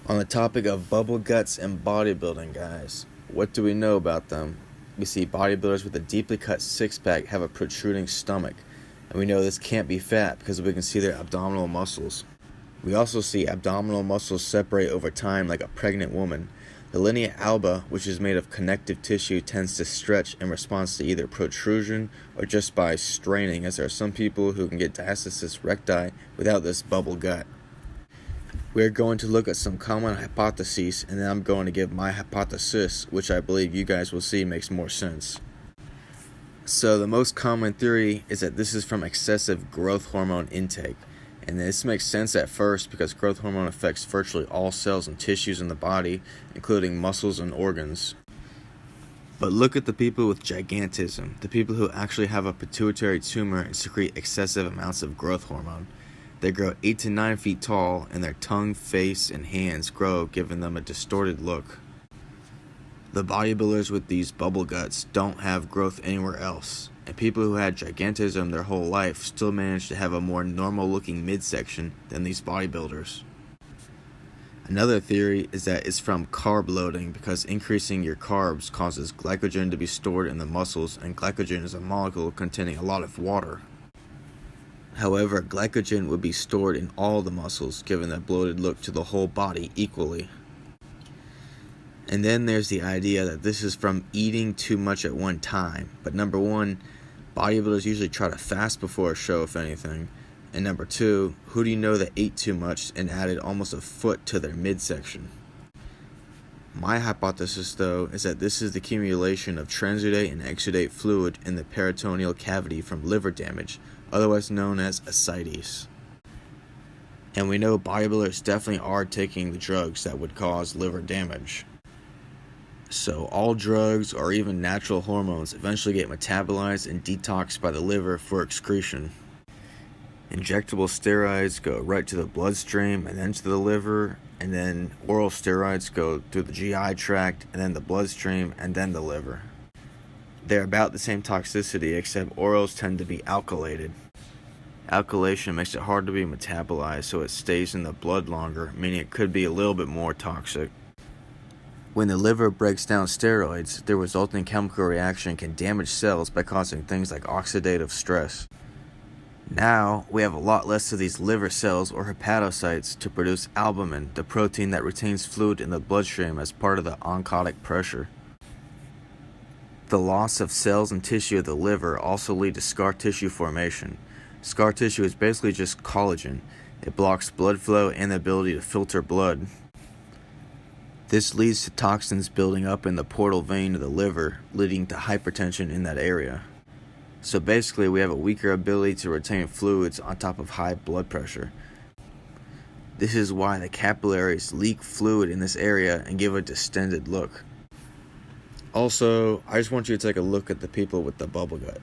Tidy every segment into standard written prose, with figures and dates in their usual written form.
On the topic of bubble guts and bodybuilding, guys, what do we know about them? We see bodybuilders with a deeply cut six-pack have a protruding stomach, and we know this can't be fat because we can see their abdominal muscles. We also see abdominal muscles separate over time like a pregnant woman. The linea alba, which is made of connective tissue, tends to stretch in response to either protrusion or just by straining, as there are some people who can get diastasis recti without this bubble gut. We're going to look at some common hypotheses, and then I'm going to give my hypothesis, which I believe you guys will see makes more sense. So the most common theory is that this is from excessive growth hormone intake. And this makes sense at first because growth hormone affects virtually all cells and tissues in the body, including muscles and organs. But look at the people with gigantism, the people who actually have a pituitary tumor and secrete excessive amounts of growth hormone. They grow 8 to 9 feet tall, and their tongue, face, and hands grow, giving them a distorted look. The bodybuilders with these bubble guts don't have growth anywhere else, and people who had gigantism their whole life still manage to have a more normal-looking midsection than these bodybuilders. Another theory is that it's from carb loading because increasing your carbs causes glycogen to be stored in the muscles, and glycogen is a molecule containing a lot of water. However, glycogen would be stored in all the muscles, giving a bloated look to the whole body equally. And then there's the idea that this is from eating too much at one time. But number one, bodybuilders usually try to fast before a show, if anything. And number two, who do you know that ate too much and added almost a foot to their midsection? My hypothesis, though, is that this is the accumulation of transudate and exudate fluid in the peritoneal cavity from liver damage, otherwise known as ascites. And we know bodybuilders definitely are taking the drugs that would cause liver damage. So all drugs or even natural hormones eventually get metabolized and detoxed by the liver for excretion. Injectable steroids go right to the bloodstream and then to the liver, and then oral steroids go through the GI tract and then the bloodstream and then the liver. They're about the same toxicity, except orals tend to be alkylated. Alkylation makes it hard to be metabolized, so it stays in the blood longer, meaning it could be a little bit more toxic. When the liver breaks down steroids, the resulting chemical reaction can damage cells by causing things like oxidative stress. Now, we have a lot less of these liver cells or hepatocytes to produce albumin, the protein that retains fluid in the bloodstream as part of the oncotic pressure. The loss of cells and tissue of the liver also lead to scar tissue formation. Scar tissue is basically just collagen. It blocks blood flow and the ability to filter blood. This leads to toxins building up in the portal vein of the liver, leading to hypertension in that area. So basically, we have a weaker ability to retain fluids on top of high blood pressure. This is why the capillaries leak fluid in this area and give a distended look. Also, I just want you to take a look at the people with the bubble gut.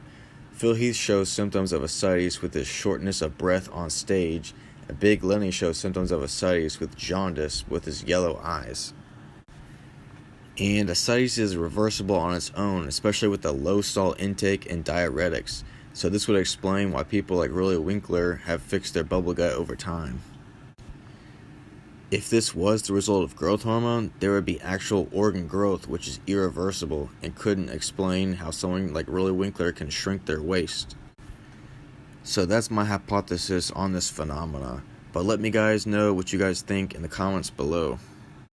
Phil Heath shows symptoms of ascites with his shortness of breath on stage, and Big Lenny shows symptoms of ascites with jaundice with his yellow eyes. And ascites is reversible on its own, especially with the low salt intake and diuretics. So this would explain why people like Roy Winkler have fixed their bubble gut over time. If this was the result of growth hormone, there would be actual organ growth, which is irreversible and couldn't explain how someone like Roy Winkler can shrink their waist. So that's my hypothesis on this phenomena. But let me guys know what you guys think in the comments below.